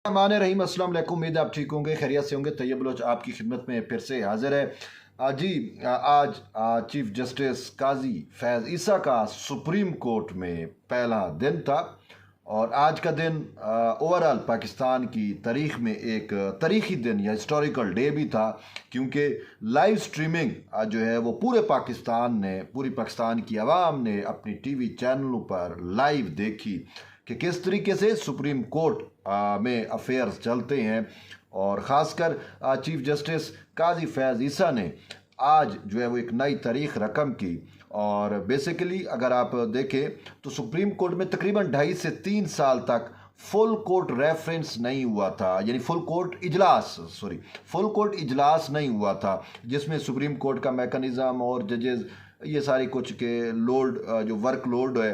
मान रहीम अस्सलाम वालेकुम। उम्मीद आप ठीक होंगे, खैरियत से होंगे। तैयब बलोच आपकी खिदमत में फिर से हाजिर है। आज चीफ जस्टिस काजी फैज़ ईसा का सुप्रीम कोर्ट में पहला दिन था और आज का दिन ओवरऑल पाकिस्तान की तारीख में एक तारीखी दिन या हिस्टोरिकल डे भी था, क्योंकि लाइव स्ट्रीमिंग जो है वो पूरी पाकिस्तान की आवाम ने अपनी टीवी चैनलों पर लाइव देखी कि किस तरीके से सुप्रीम कोर्ट में अफेयर्स चलते हैं। और ख़ासकर चीफ जस्टिस काजी फैज़ ईसा ने आज जो है वो एक नई तारीख रकम की। और बेसिकली अगर आप देखें तो सुप्रीम कोर्ट में तकरीबन 2.5 से 3 साल तक फुल कोर्ट रेफरेंस नहीं हुआ था, यानी फुल कोर्ट इजलास नहीं हुआ था, जिसमें सुप्रीम कोर्ट का मैकेनिज़्म और जजेस ये सारी कुछ के लोड जो वर्क लोड है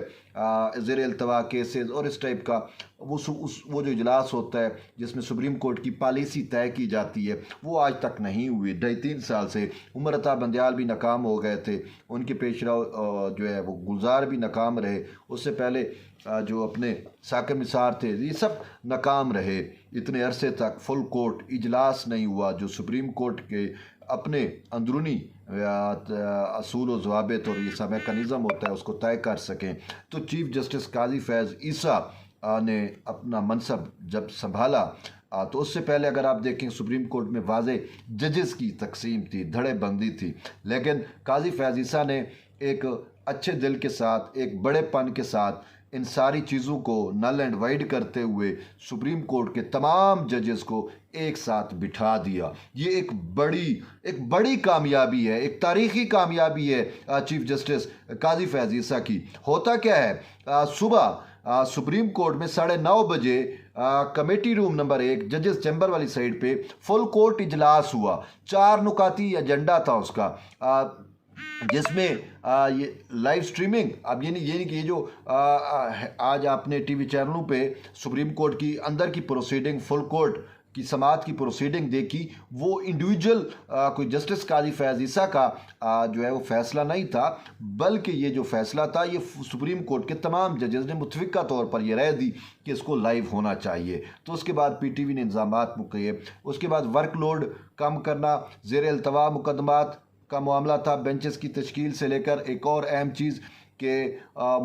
ज़ेर अल्तवा केसेस और इस टाइप का वो जो इजलास होता है जिसमें सुप्रीम कोर्ट की पॉलिसी तय की जाती है, वो आज तक नहीं हुई। 2.5-3 साल से उमर अता बंदयाल भी नाकाम हो गए थे, उनके पेशराव जो है वो गुलजार भी नाकाम रहे, उससे पहले जो अपने साकिब निसार थे, ये सब नाकाम रहे। इतने अरसे तक फुल कोर्ट इजलास नहीं हुआ जो सुप्रीम कोर्ट के अपने अंदरूनी असूल व ज़वाबित और ये सब मैकेनिज़्म होता है उसको तय कर सकें। तो चीफ जस्टिस काजी फैज़ ईसा ने अपना मनसब जब संभाला तो उससे पहले अगर आप देखें सुप्रीम कोर्ट में वाज़े जजेस की तकसीम थी, धड़े बंदी थी, लेकिन काजी फैज़ ईसा ने एक अच्छे दिल के साथ, एक बड़ेपन के साथ इन सारी चीज़ों को नल एंड वाइड करते हुए सुप्रीम कोर्ट के तमाम जजेस को एक साथ बिठा दिया। ये एक बड़ी कामयाबी है, एक तारीखी कामयाबी है चीफ जस्टिस काजी फैज़ ईसा की। होता क्या है, सुबह सुप्रीम कोर्ट में 9:30 बजे कमेटी रूम नंबर 1 जजेस चैम्बर वाली साइड पे फुल कोर्ट इजलास हुआ। 4 नुकाती एजेंडा था उसका, जिसमें ये लाइव स्ट्रीमिंग, अब ये नहीं कि ये जो आज आपने टीवी चैनलों पे सुप्रीम कोर्ट की अंदर की प्रोसीडिंग, फुल कोर्ट की समाअत की प्रोसीडिंग देखी, वो इंडिविजुअल कोई जस्टिस काजी फैज़ ईसा का जो है वो फैसला नहीं था, बल्कि ये जो फैसला था ये सुप्रीम कोर्ट के तमाम जजेस ने मुतफ़िका तौर पर यह राय दी कि इसको लाइव होना चाहिए। तो उसके बाद पीटीवी ने इंतजामात मुकैये, उसके बाद वर्कलोड कम करना, ज़ेर अल्तवा मुकदमात का मामला था, बेंचेस की तश्कील से लेकर एक और अहम चीज़ के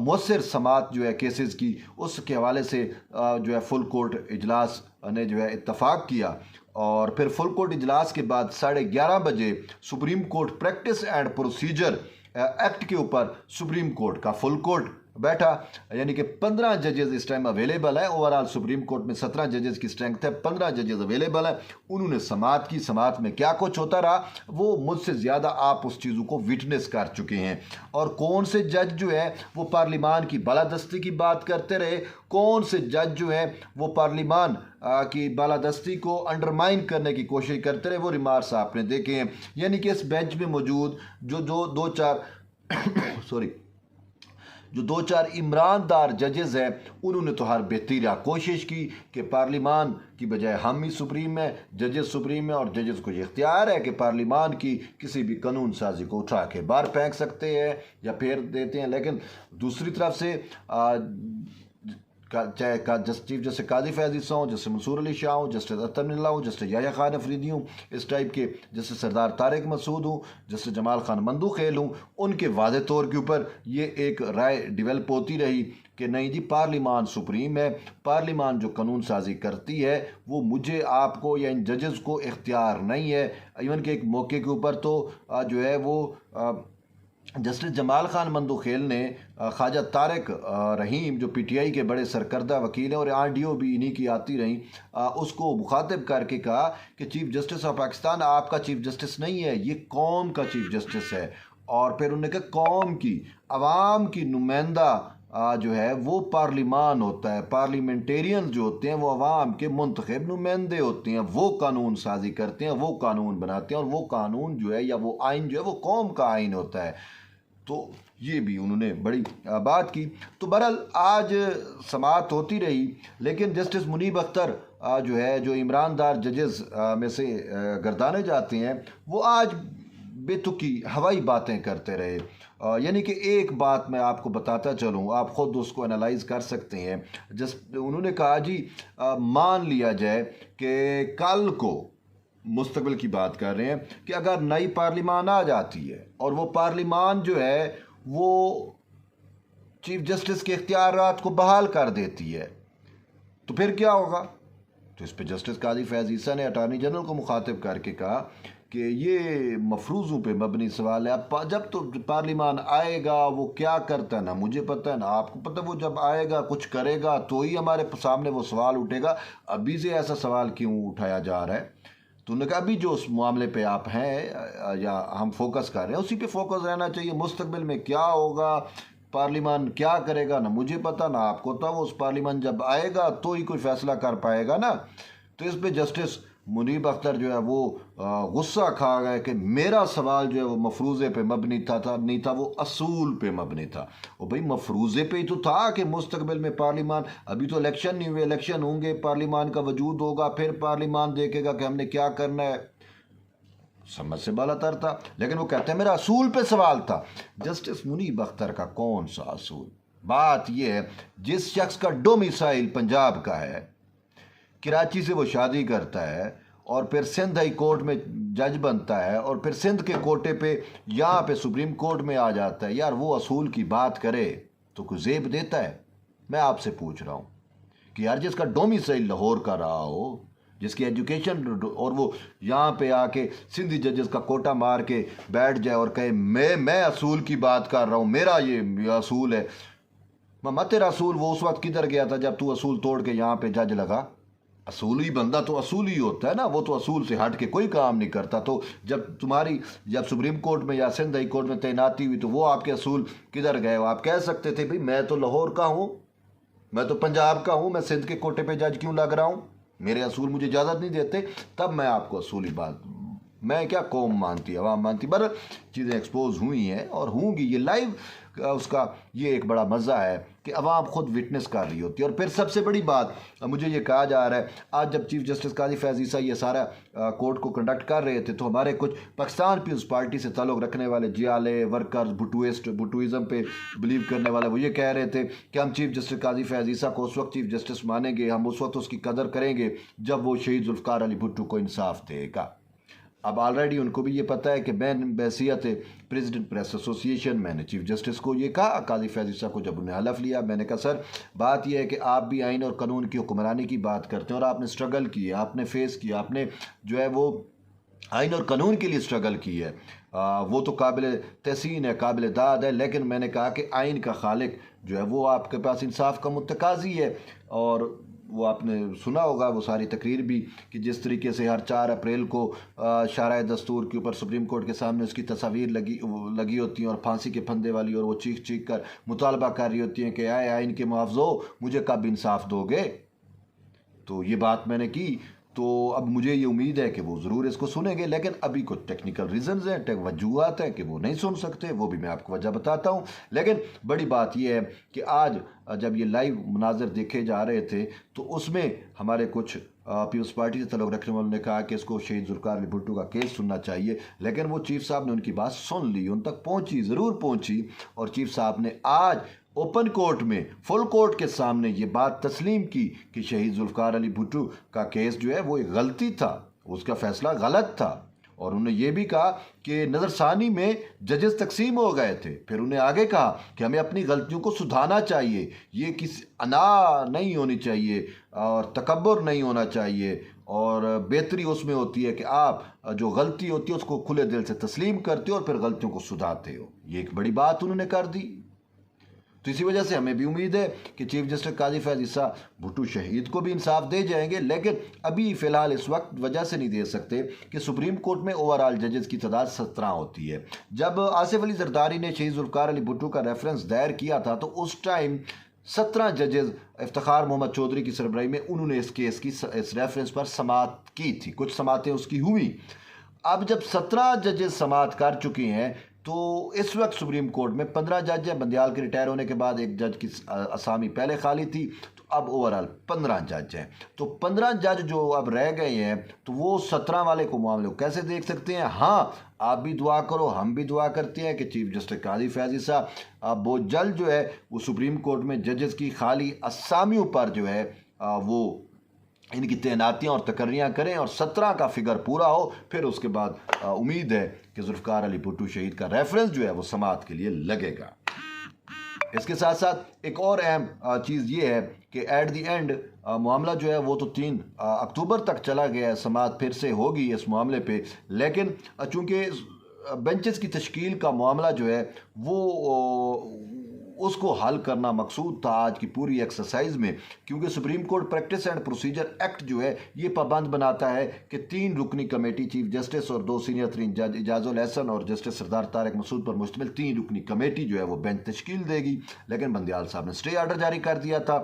मौसर समात जो है केसेस की, उसके हवाले से जो है फुल कोर्ट इजलास ने जो है इत्तफाक किया। और फिर फुल कोर्ट इजलास के बाद 11:30 बजे supreme court practice and procedure act के ऊपर सुप्रीम कोर्ट का फुल कोर्ट बैठा, यानी कि 15 जजेस इस टाइम अवेलेबल है। ओवरऑल सुप्रीम कोर्ट में 17 जजेस की स्ट्रेंथ है, 15 जजेस अवेलेबल है। उन्होंने समाअत की, समाअत में क्या कुछ होता रहा वो मुझसे ज़्यादा आप उस चीज़ों को विटनेस कर चुके हैं। और कौन से जज जो है वो पार्लिमान की बालादस्ती की बात करते रहे, कौन से जज जो है वो पार्लिमान की बालादस्ती को अंडरमाइन करने की कोशिश करते रहे, वो रिमार्क्स आपने देखे हैं। यानी कि इस बेंच में मौजूद जो दो चार जो 2-4 ईमानदार जजेस हैं, उन्होंने तो हर बेहतरीन कोशिश की कि पार्लिमान की बजाय हम ही सुप्रीम है, जजेस सुप्रीम है, और जजेस को ये इख्तियार है कि पार्लिमान की किसी भी कानून साजी को उठा के बाहर फेंक सकते हैं या फेर देते हैं। लेकिन दूसरी तरफ से चाहे चीफ जस्टिस काजी फैज़ ईसा हो, जस्टिस मंसूर अली शाह हो, जस्टिस अतर मिल्ला हो, जस्टिस याह्या खान अफरीदी हूँ, इस टाइप के जस्टिस सरदार तारिक मसूद हूँ, जस्टिस जमाल खान मंदूखेल हूँ, उनके वाज़े तौर के ऊपर ये एक राय डिवेल्प होती रही कि नहीं जी, पार्लिमान सुप्रीम है, पार्लिमान जो कानून साजी करती है वो मुझे, आपको या इन जजेस को इख्तियार नहीं है। इवन के एक मौके के ऊपर तो जो है वो जस्टिस जमाल खान मंदूखेल ने ख्वाजा तारिक रहीम जो पीटीआई के बड़े सरकर्दा वकील हैं और आरडीओ भी इन्हीं की आती रहीं, उसको मुखातिब करके कहा कि चीफ जस्टिस ऑफ पाकिस्तान आपका चीफ जस्टिस नहीं है, ये कौम का चीफ जस्टिस है। और फिर उन्होंने कहा कौम की, अवाम की नुमाइंदा जो है वो पार्लिमान होता है, पार्लियामेंटेरियन जो होते हैं वो अवाम के मुंतखब नुमाइंदे होते हैं, वो कानून साजी करते हैं, वो कानून बनाते हैं, और वो कानून जो है या वो आइन जो है वो कौम का आइन होता है। तो ये भी उन्होंने बड़ी बात की। तो बहरहाल आज समाअत होती रही, लेकिन जस्टिस मुनीब अख्तर जो है, जो ईमानदार जजेस में से गर्दाने जाते हैं, वो आज बेतुकी हवाई बातें करते रहे। यानी कि एक बात मैं आपको बताता चलूँ, आप ख़ुद उसको एनालाइज कर सकते हैं। जस उन्होंने कहा जी, मान लिया जाए कि कल को, मुस्तकबिल की बात कर रहे हैं, कि अगर नई पार्लिमान आ जाती है और वो पार्लिमान जो है वो चीफ जस्टिस के इख्तियारात को बहाल कर देती है, तो फिर क्या होगा? तो इस पर जस्टिस काजी फैज़ ईसा ने अटार्नी जनरल को मुखातिब करके कहा कि ये मफरूज़ों पे मबनी सवाल है। अब जब तो पार्लिमान आएगा वो क्या करता है ना मुझे पता है ना आपको पता है, वो जब आएगा कुछ करेगा तो ही हमारे सामने वो सवाल उठेगा। अभी से ऐसा सवाल क्यों उठाया जा रहा है? तो उन्होंने कहा अभी जो उस मामले पे आप हैं या हम फोकस कर रहे हैं उसी पे फोकस रहना चाहिए। मुस्तकबिल में क्या होगा, पार्लिमान क्या करेगा, ना मुझे पता ना आपको, तो वो उस पार्लिमान जब आएगा तो ही कोई फैसला कर पाएगा ना। तो इस पे जस्टिस मुनीब अख्तर जो है वो गुस्सा खा गए कि मेरा सवाल जो है वो मफरूज़े पे मबनी था नहीं था, वो असूल पे मबनी था। और भाई मफरूज़े पे ही तो था कि मुस्तकबिल में पार्लिमान, अभी तो इलेक्शन नहीं हुए, इलेक्शन होंगे, पार्लिमान का वजूद होगा, फिर पार्लिमान देखेगा कि हमने क्या करना है। समझ से बाला तर था। लेकिन वो कहते हैं मेरा असूल पे सवाल था। जस्टिस मुनीब अख्तर का कौन सा असूल? बात यह है, जिस शख्स का डोमिसाइल पंजाब का है, कराची से वो शादी करता है और फिर सिंध हाई कोर्ट में जज बनता है और फिर सिंध के कोटे पे यहाँ पे सुप्रीम कोर्ट में आ जाता है, यार वो असूल की बात करे तो कोई जेब देता है? मैं आपसे पूछ रहा हूँ कि यार जिसका डोमिसाइल लाहौर का रहा हो, जिसकी एजुकेशन, और वो यहाँ पे आके सिंधी जजेस का कोटा मार के बैठ जाए और कहे मैं असूल की बात कर रहा हूँ, मेरा ये असूल है। मत तेरा असूल वो उस वक्त किधर गया था जब तू असूल तोड़ के यहाँ पे जज लगा? असूली बंदा तो असूल ही होता है ना, वो तो असूल से हट के कोई काम नहीं करता। तो जब सुप्रीम कोर्ट में या सिंध हाई कोर्ट में तैनाती हुई तो वो आपके असूल किधर गए? आप कह सकते थे भाई मैं तो लाहौर का हूँ, मैं तो पंजाब का हूँ, मैं सिंध के कोटे पे जज क्यों लग रहा हूँ? मेरे असूल मुझे इजाज़त नहीं देते। तब मैं आपको असूली बात, मैं क्या कौम मानती, अवाम मानती, पर चीज़ें एक्सपोज हुई हैं और होंगी। ये लाइव उसका ये एक बड़ा मज़ा है कि अवाम खुद विटनेस कर रही होती है। और फिर सबसे बड़ी बात मुझे ये कहा जा रहा है, आज जब चीफ जस्टिस काजी फैज़ ईसा ये सारा कोर्ट को कंडक्ट कर रहे थे तो हमारे कुछ पाकिस्तान पीपल्स पार्टी से ताल्लुक़ रखने वाले जियाले वर्कर्स, भुटूइज़म पे बिलीव करने वाले, वो ये कह रहे थे कि हम चीफ जस्टिस काजी फैज़ ईसा को उस वक्त चीफ जस्टिस मानेंगे, हम उस वक्त उसकी कदर करेंगे जब वो शहीद जुल्फ़िकार अली भुट्टो को इंसाफ देगा। अब ऑलरेडी उनको भी ये पता है कि मैं बहैसियत प्रेसिडेंट प्रेस एसोसिएशन मैंने चीफ जस्टिस को ये कहा, काजी फैज़ ईसा को जब उन्हें हलफ लिया, मैंने कहा सर बात यह है कि आप भी आइन और कानून की हुक्मरानी की बात करते हैं और आपने स्ट्रगल की है, आपने फेस किया, आपने जो है वो आइन और कानून के लिए स्ट्रगल की है, वो तो काबिल तहसीन है, काबिल दाद है। लेकिन मैंने कहा कि आइन का खालिक जो है वो आपके पास इंसाफ का मुतकाज़ी है। और वो आपने सुना होगा वो सारी तकरीर भी कि जिस तरीके से हर 4 अप्रैल को शाराए दस्तूर के ऊपर सुप्रीम कोर्ट के सामने उसकी तस्वीर लगी होती हैं और फांसी के फंदे वाली, और वो चीख चीख कर मुतालबा कर रही होती हैं कि आए आइन के मुआवज़ो मुझे कब इंसाफ दोगे। तो ये बात मैंने की, तो अब मुझे ये उम्मीद है कि वो ज़रूर इसको सुनेंगे। लेकिन अभी कुछ टेक्निकल रीज़न्स हैं, वजूहत हैं कि वो नहीं सुन सकते, वो भी मैं आपको वजह बताता हूँ। लेकिन बड़ी बात यह है कि आज जब ये लाइव मुनाज़र देखे जा रहे थे तो उसमें हमारे कुछ पीपल्स पार्टी से तल्लुक़ रखने वालों ने कहा कि इसको शहीद जुल्फ़िकार अली भुट्टो का केस सुनना चाहिए। लेकिन वो चीफ साहब ने उनकी बात सुन ली, उन तक पहुँची, ज़रूर पहुँची, और चीफ साहब ने आज ओपन कोर्ट में, फुल कोर्ट के सामने ये बात तस्लीम की कि शहीद जुल्फ़िकार अली भुट्टो का केस जो है वो एक गलती था, उसका फ़ैसला गलत था। और उन्होंने ये भी कहा कि नज़रसानी में जजेस तकसीम हो गए थे। फिर उन्हें आगे कहा कि हमें अपनी गलतियों को सुधारना चाहिए, ये किसी अना नहीं होनी चाहिए और तकब्बुर नहीं होना चाहिए, और बेहतरी उसमें होती है कि आप जो गलती होती है उसको खुले दिल से तस्लीम करते हो और फिर गलतियों को सुधारते हो। ये एक बड़ी बात उन्होंने कर दी। तो इसी वजह से हमें भी उम्मीद है कि चीफ जस्टिस काजी फैज़ ईसा भुट्टो शहीद को भी इंसाफ दे जाएंगे। लेकिन अभी फ़िलहाल इस वक्त वजह से नहीं दे सकते कि सुप्रीम कोर्ट में ओवरऑल जजेस की तादाद 17 होती है। जब आसिफ अली जरदारी ने शहीद जुल्फ़िकार अली भुट्टो का रेफरेंस दायर किया था तो उस टाइम 17 जजेस इफ्तिखार मोहम्मद चौधरी की सरबराही में उन्होंने इस केस की, इस रेफरेंस पर समाअत की थी, कुछ समातें उसकी हुई। अब जब 17 जजेस समाअत कर चुके हैं तो इस वक्त सुप्रीम कोर्ट में 15 जज हैं। बंदयाल के रिटायर होने के बाद एक जज की असामी पहले खाली थी, तो अब ओवरऑल 15 जज हैं। तो 15 जज जो अब रह गए हैं, तो वो 17 वाले को मामले को कैसे देख सकते हैं? हाँ, आप भी दुआ करो, हम भी दुआ करते हैं कि चीफ जस्टिस काजी फैज़ ईसा अब वो जल्द जो है वो सुप्रीम कोर्ट में जजेस की खाली असामियों पर जो है वो इनकी तैनातियाँ और तकर्रियाँ करें और 17 का फिगर पूरा हो। फिर उसके बाद उम्मीद है कि जुल्फ़िकार अली भुट्टो शहीद का रेफरेंस जो है वो समाअत के लिए लगेगा। इसके साथ साथ एक और अहम चीज़ ये है कि एट द एंड मामला जो है वो तो 3 अक्टूबर तक चला गया है, समाअत फिर से होगी इस मामले पे। लेकिन चूँकि बेंचेस की तश्कील का मामला जो है वो उसको हल करना मकसूद था आज की पूरी एक्सरसाइज में, क्योंकि supreme court practice and procedure act जो है ये पाबंद बनाता है कि 3 रुकनी कमेटी, चीफ जस्टिस और 2 सीनियर तरीन जज इजाजुल हसन और जस्टिस सरदार तारिक मसूद पर मुश्तमिल 3 रुकनी कमेटी जो है वो बेंच तश्कील देगी। लेकिन बंदियाल साहब ने स्टे आर्डर जारी कर दिया था।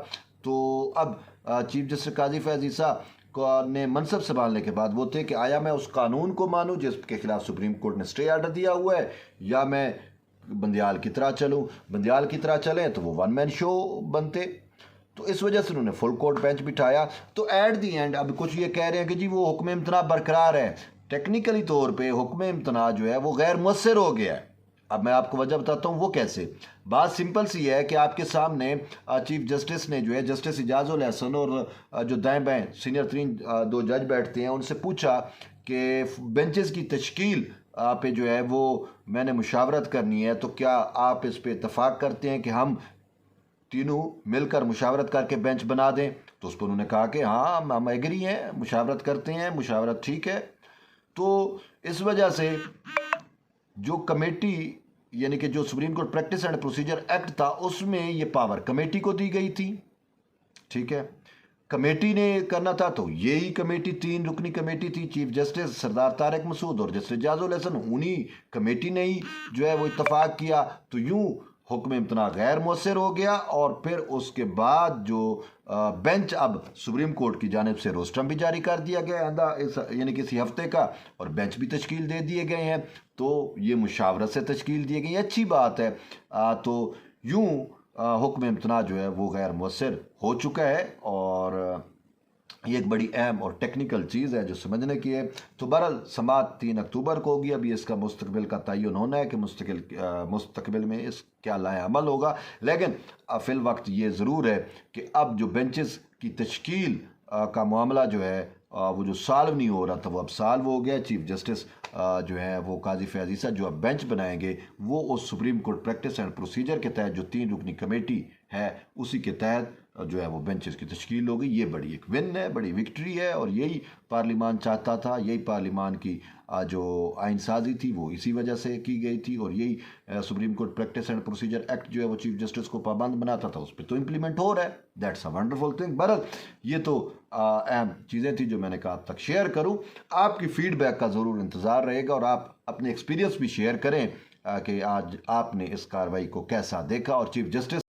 तो अब चीफ जस्टिस काजी फैज़ ईसा ने मनसब संभालने के बाद वो थे कि आया मैं उस कानून को मानूं जिसके खिलाफ सुप्रीम कोर्ट ने स्टे आर्डर दिया हुआ है, या मैं बंदियाल की तरह चलूं। बंदियाल की तरह चलें तो वो 1 मैन शो बनते। तो इस वजह से उन्होंने फुल कोर्ट बेंच बिठाया। तो एट दी एंड अब कुछ ये कह रहे हैं कि जी वो हुक्म इम्तना बरकरार है। टेक्निकली तौर पे हुक्म इम्तना जो है वो गैर मुअस्सर हो गया है। अब मैं आपको वजह बताता हूँ वो कैसे। बात सिंपल सी है कि आपके सामने चीफ जस्टिस ने जो है जस्टिस इजाजुल हसन और जो दाएं बाएं सीनियर तरीन 2 जज बैठते हैं उनसे पूछा कि बेंचेस की तश्कील पे जो है वो मैंने मुशावरत करनी है, तो क्या आप इस पे इत्तफाक करते हैं कि हम तीनों मिलकर मुशावरत करके बेंच बना दें? तो उस पर उन्होंने कहा कि हाँ हम एग्री हैं, मुशावरत करते हैं, मुशावरत ठीक है। तो इस वजह से जो कमेटी यानी कि जो supreme court practice and procedure act था उसमें ये पावर कमेटी को दी गई थी। ठीक है, कमेटी ने करना था तो यही कमेटी 3 रुकनी कमेटी थी, चीफ जस्टिस सरदार तारिक मसूद और जस्टिस इजाजुल हसन, उन्हीं कमेटी ने ही जो है वो इत्तफाक किया। तो यूं हुक्म इम्तना गैर मुअस्सर हो गया। और फिर उसके बाद जो बेंच अब सुप्रीम कोर्ट की जानिब से रोस्टम भी जारी कर दिया गया आंदा यानी कि इसी हफ्ते का, और बेंच भी तश्कील दे दिए गए हैं। तो ये मुशावरत से तश्कील दी गई, अच्छी बात है। तो यूं हुक्म इम्तना जो है वो गैर मुअस्सर हो चुका है और ये एक बड़ी अहम और टेक्निकल चीज़ है जो समझने की है। तो बहरहाल समाअत 3 अक्टूबर को होगी। अभी इसका मुस्तकबिल का तयन होना है कि मुस्तकबिल में इस क्या लाए अमल होगा। लेकिन फिल वक्त ये ज़रूर है कि अब जो बेंचेस की तश्कील का मामला जो है वो जो सॉल्व नहीं हो रहा था वो अब सॉल्व हो गया। चीफ जस्टिस जो है वो काजी फैज़ ईसा जो अब बेंच बनाएंगे वो उस supreme court practice and procedure के तहत जो 3 रुकनी कमेटी है उसी के तहत जो है वो बेंचेस की तश्कील हो गई। ये बड़ी एक विन है, बड़ी विक्ट्री है, और यही पार्लिमान चाहता था। यही पार्लिमान की जो आइन साजी थी वो इसी वजह से की गई थी, और यही supreme court practice and procedure act जो है वो चीफ जस्टिस को पाबंद बनाता था, उस पर तो इम्प्लीमेंट हो रहा है। That's a wonderful thing. बहरहाल ये तो अहम चीज़ें थी जो मैंने कहा आप तक शेयर करूं। आपकी फीडबैक का ज़रूर इंतज़ार रहेगा और आप अपने एक्सपीरियंस भी शेयर करें कि आज आपने इस कार्रवाई को कैसा देखा और चीफ जस्टिस